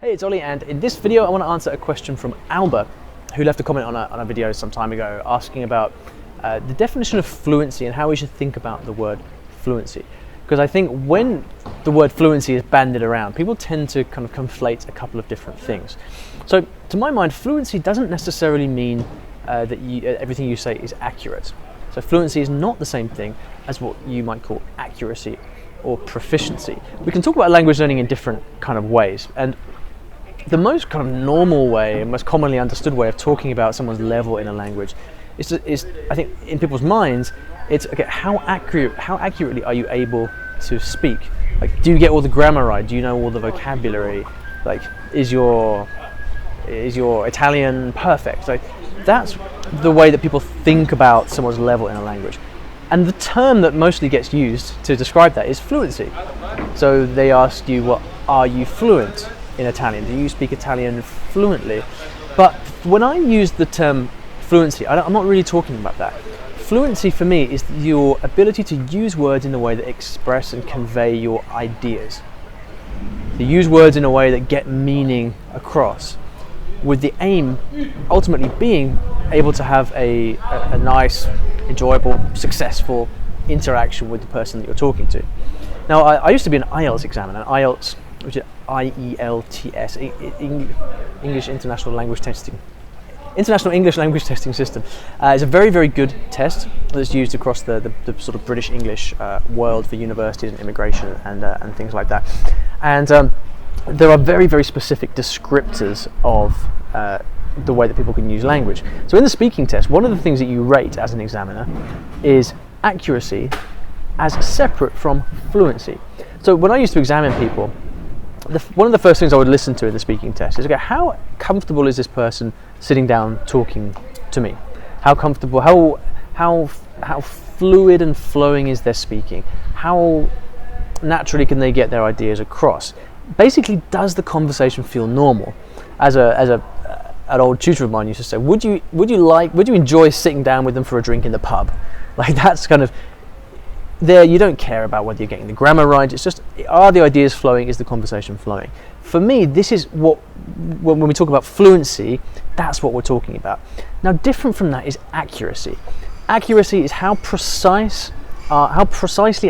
Hey, it's Ollie, and in this video I want to answer a question from Alba, who left a comment on a video some time ago asking about the definition of fluency and how we should think about the word fluency. Because I think when the word fluency is bandied around, people tend to kind of conflate a couple of different things. So to my mind, fluency doesn't necessarily mean that everything you say is accurate. So fluency is not the same thing as what you might call accuracy or proficiency. We can talk about language learning in different kind of ways, and the most kind of normal way and most commonly understood way of talking about someone's level in a language is I think in people's minds, it's okay, how accurately are you able to speak? Like, do you get all the grammar right? Do you know all the vocabulary? Like, is your Italian perfect? Like, that's the way that people think about someone's level in a language. And the term that mostly gets used to describe that is fluency. So they ask you, well, are you fluent in Italian? Do you speak Italian fluently? But when I use the term fluency, I'm not really talking about that. Fluency for me is your ability to use words in a way that express and convey your ideas. To use words in a way that get meaning across, with the aim ultimately being able to have a nice, enjoyable, successful interaction with the person that you're talking to. Now, I used to be an IELTS examiner, IELTS, which is IELTS, English International Language Testing. International English Language Testing System. It's a very, very good test that's used across the sort of British English world for universities and immigration and things like that. And there are very, very specific descriptors of the way that people can use language. So in the speaking test, one of the things that you rate as an examiner is accuracy as separate from fluency. So when I used to examine people, one of the first things I would listen to in the speaking test is, okay, how comfortable is this person sitting down talking to me? How comfortable, how fluid and flowing is their speaking? How naturally can they get their ideas across? Basically, does the conversation feel normal? As an old tutor of mine used to say, would you enjoy sitting down with them for a drink in the pub? Like, that's kind of there. You don't care about whether you're getting the grammar right. It's just, are the ideas flowing? Is the conversation flowing? For me, this is what, when we talk about fluency, that's what we're talking about. Now, different from that is accuracy. Accuracy is how precisely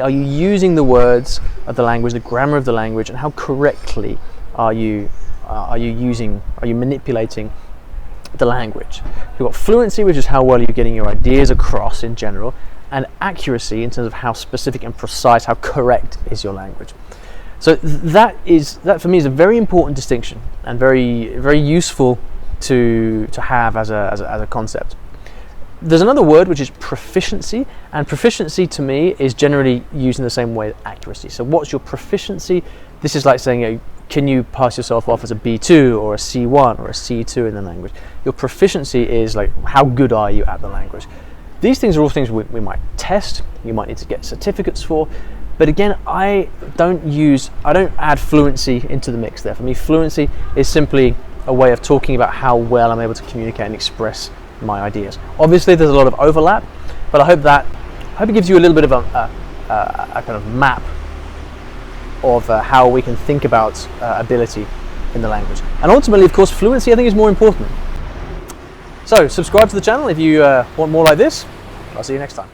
are you using the words of the language, the grammar of the language, and how correctly are you manipulating the language. You've got fluency, which is how well you're getting your ideas across in general, and accuracy in terms of how specific and precise, how correct is your language. So that for me is a very important distinction and very, very useful to have as a concept. There's another word which is proficiency, and proficiency to me is generally used in the same way as accuracy. So what's your proficiency? This is like saying, can you pass yourself off as a B2 or a C1 or a C2 in the language? Your proficiency is like, how good are you at the language? These things are all things we might test, you might need to get certificates for, but again, I don't add fluency into the mix there. For me, fluency is simply a way of talking about how well I'm able to communicate and express my ideas. Obviously, there's a lot of overlap, but I hope it gives you a little bit of a kind of map of how we can think about ability in the language. And ultimately, of course, fluency I think is more important. So subscribe to the channel if you want more like this. I'll see you next time.